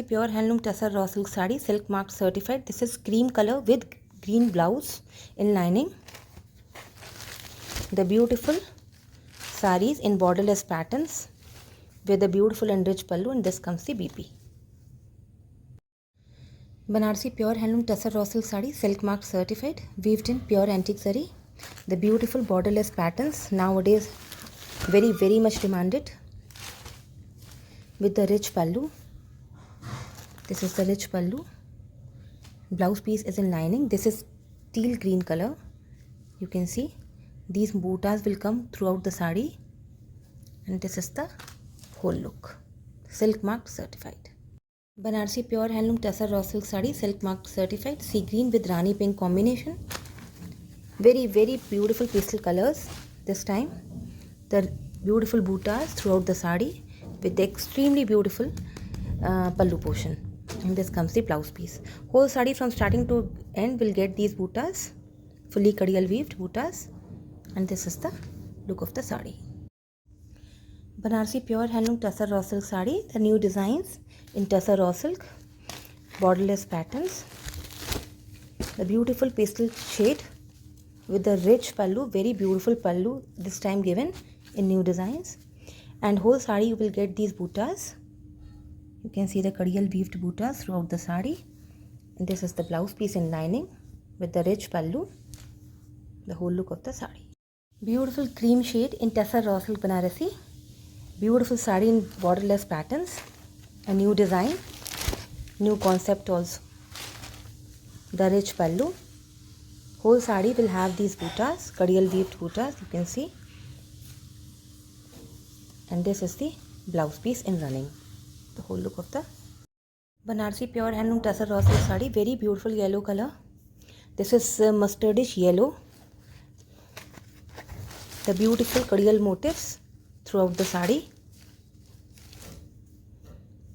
pure handloom tussar raw silk sari, silk mark certified. This is cream color with green blouse in lining. The beautiful saris in borderless patterns with a beautiful and rich pallu, and this comes the BP. Banarsi pure handloom tussar raw silk sari, silk mark certified, weaved in pure antique zari. The beautiful borderless patterns, nowadays very much demanded, with the rich pallu. This is the rich pallu. Blouse piece is in lining. This is teal green color. You can see these bootas will come throughout the sari, and this is the whole look. Silk mark certified. Banarsi pure handloom tussar raw silk sari, silk mark certified, sea green with rani pink combination. Very beautiful pastel colors this time. The beautiful bootas throughout the sari with the extremely beautiful pallu portion, and this comes the blouse piece. Whole sari from starting to end will get these bootas, fully kadiyal weaved bootas, and this is the look of the sari. Banarsi pure handloom tussar raw silk sari, the new designs in tussar raw silk, borderless patterns, the beautiful pastel shade with the rich pallu, very beautiful pallu this time given in new designs, and whole sari you will get these bootas. You can see the kadiyal weaved bootas throughout the sari, and this is the blouse piece in lining with the rich pallu, the whole look of the sari. Beautiful cream shade in tussar raw silk Banarasi, beautiful sari in borderless patterns, a new design, new concept also. The rich pallu, whole sari will have these bootas, kadiyal weaved bootas, you can see, and this is the blouse piece in running, the whole look of the Banarsi pure handloom tussar raw silk sari. Very beautiful yellow color. This is mustardish yellow. The beautiful kadiyal motifs throughout the sari.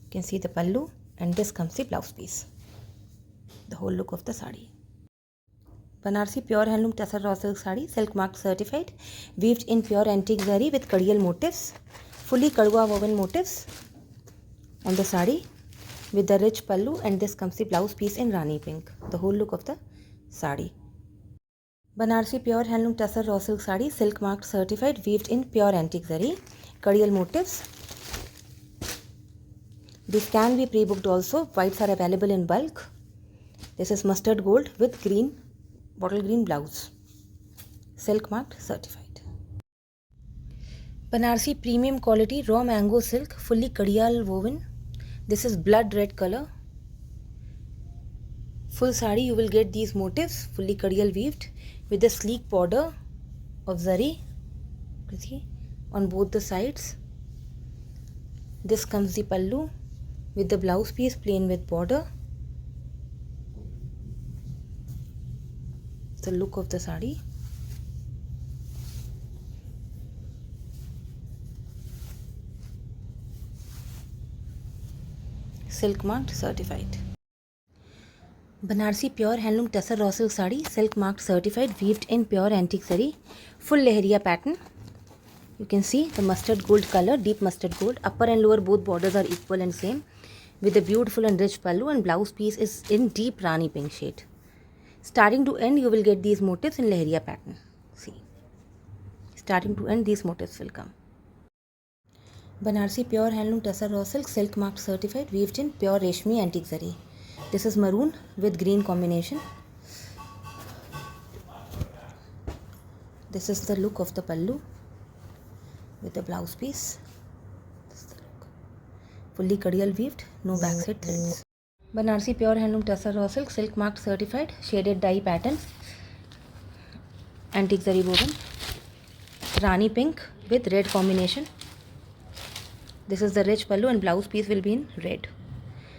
You can see the pallu, and this comes the blouse piece, the whole look of the sari. Banarsi pure handloom tussar raw silk sari, silk mark certified, weaved in pure antique zari with kadiyal motifs, fully kadwa woven motifs on the sari with the rich pallu, and this comes the blouse piece in rani pink, the whole look of the sari. Banarsi pure handloom tussar raw silk sari, silk mark certified, weaved in pure antique zari, kadiyal motifs. This can be pre-booked also. Whites are available in bulk. This is mustard gold with green, bottle green blouse, silk marked certified. Banarsi premium quality raw mango silk, fully kadiyal woven. This is blood red color. Full sari you will get these motifs, fully kadiyal weaved with a sleek border of zari, you see, on both the sides. This comes the pallu with the blouse piece plain with border. The look of the sari. Silk marked certified. Banarsi pure handloom tussar raw silk sari, silk marked certified, weaved in pure antique zari, full lehriya pattern. You can see the mustard gold color, deep mustard gold. Upper and lower both borders are equal and same, with a beautiful and rich pallu, and blouse piece is in deep rani pink shade. Starting to end you will get these motifs in lehriya pattern. See, starting to end these motifs will come. Banarsi pure handloom tussar raw silk, silk marked certified, weaved in pure reshmi antique zari. This is maroon with green combination. This is the look of the pallu with the blouse piece. This is the look. Fully kadiyal weaved, no backside threads. Banarsi pure handloom tussar raw silk, silk marked certified, shaded dye pattern, antique zari woven, rani pink with red combination. This is the rich pallu, and blouse piece will be in red,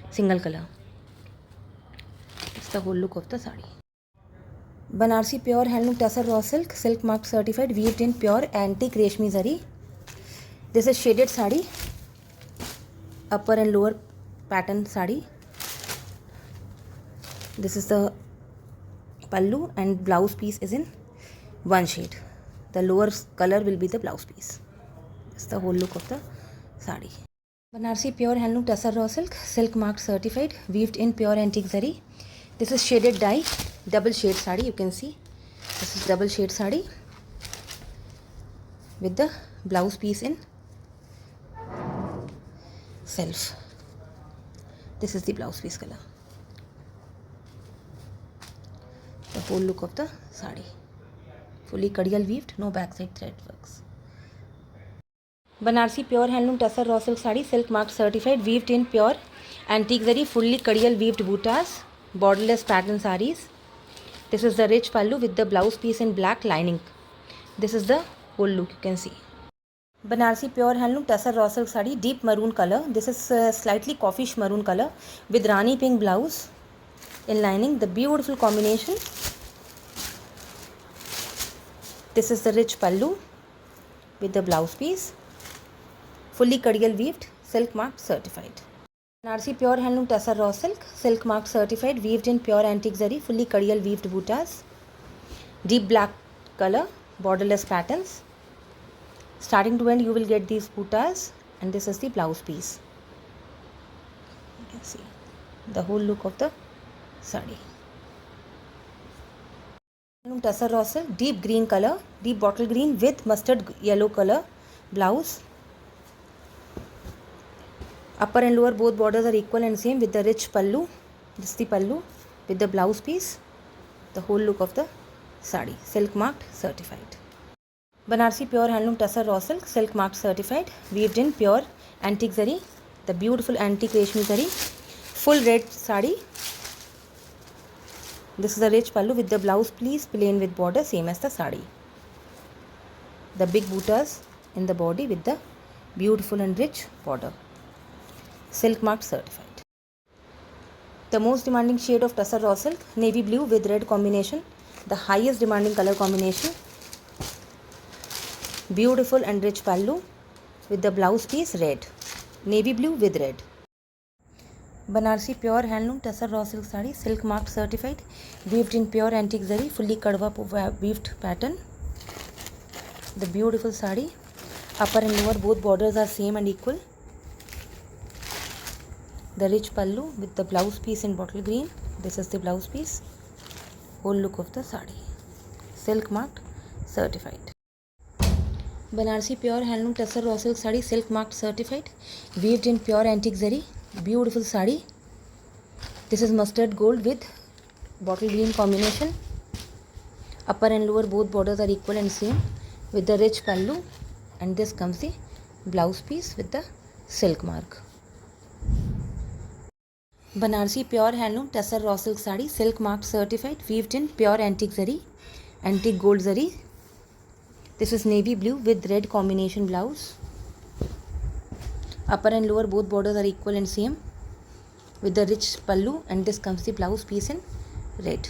single color. It's the whole look of the sari. Banarsi pure handloom tussar raw silk, silk marked certified, weaved in pure antique reshmi zari. This is shaded sari, upper and lower pattern sari. This is the pallu, and blouse piece is in one shade. The lower color will be the blouse piece. It's the whole look of the sari. Banarsi pure handloom tussar raw silk, silk marked certified, weaved in pure antique zari. This is shaded dye, double shade sari. You can see this is double shade sari with the blouse piece in self. This is the blouse piece color. The whole look of the sari, fully kadiyal weaved, no backside thread works. Banarsi pure handloom tussar raw silk sari, silk marked certified, weaved in pure antique zari, fully kadiyal weaved buttas, borderless pattern saris. This is the rich pallu with the blouse piece in black lining. This is the whole look, you can see. Banarsi pure handloom tussar raw silk sari, deep maroon color. This is slightly coffeeish maroon color with rani pink blouse in lining. The beautiful combination. This is the rich pallu with the blouse piece. Fully kadiyal weaved, silk marked certified. Banarsi pure handloom tussar raw silk, silk marked certified, weaved in pure antique zari, fully kadiyal weaved buttas. Deep black color, borderless patterns. Starting to end you will get these buttas, and this is the blouse piece. You can see the whole look of the sari. Handloom tussar raw silk, deep green color, deep bottle green with mustard yellow color blouse. Upper and lower both borders are equal and same with the rich pallu. This is the pallu with the blouse piece. The whole look of the sari, silk marked certified. Banarsi pure handloom tussar raw silk, silk marked certified, weaved in pure antique zari. The beautiful antique reshmi zari, full red sari. This is the rich pallu with the blouse piece plain with border, same as the sari. The big buttas in the body with the beautiful and rich border. Silk marked certified. The most demanding shade of tussar raw silk, navy blue with red combination, the highest demanding color combination. Beautiful and rich pallu with the blouse piece red, navy blue with red. Banarsi pure handloom tussar raw silk sari, silk marked certified, weaved in pure antique zari, fully kadwa weaved pattern. The beautiful sari, upper and lower both borders are same and equal. The rich pallu with the blouse piece in bottle green. This is the blouse piece. Whole look of the sari, silk marked certified. Banarsi pure handloom tussar raw silk sari, silk marked certified, weaved in pure antique zari. Beautiful sari. This is mustard gold with bottle green combination. Upper and lower both borders are equal and same with the rich pallu, and this comes the blouse piece with the silk mark. Banarsi pure handloom tussar raw silk sari, silk marked certified, weaved in pure antique zari, antique gold zari. This is navy blue with red combination blouse. Upper and lower both borders are equal and same with the rich pallu, and this comes the blouse piece in red.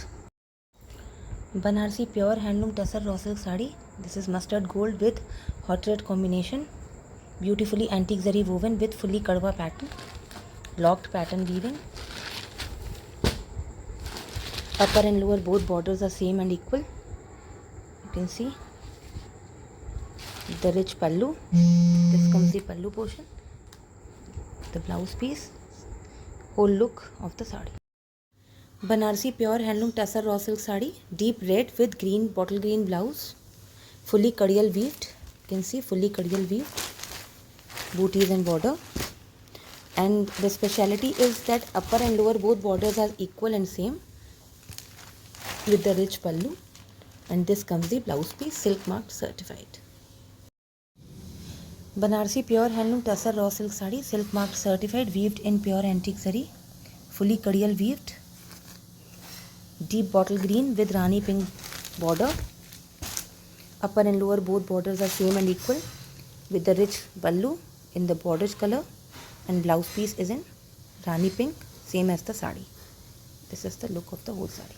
Banarsi pure handloom tussar raw silk sari. This is mustard gold with hot red combination. Beautifully antique zari woven with fully kadwa pattern, locked pattern weaving. Upper and lower both borders are same and equal. You can see the rich pallu. This comes the pallu portion, the blouse piece, whole look of the sari. Banarsi pure handloom tussar raw silk sari, deep red with green bottle green blouse, fully kadiyal weaved. You can see fully kadiyal weaved, booties and border. And the speciality is that upper and lower both borders are equal and same with the rich pallu, and this comes the blouse piece, silk marked certified. Banarsi pure handloom tussar raw silk sari, silk marked certified, weaved in pure antique zari, fully kadiyal weaved, deep bottle green with rani pink border. Upper and lower both borders are same and equal with the rich pallu in the borders color, and blouse piece is in rani pink, same as the sari. This is the look of the whole sari.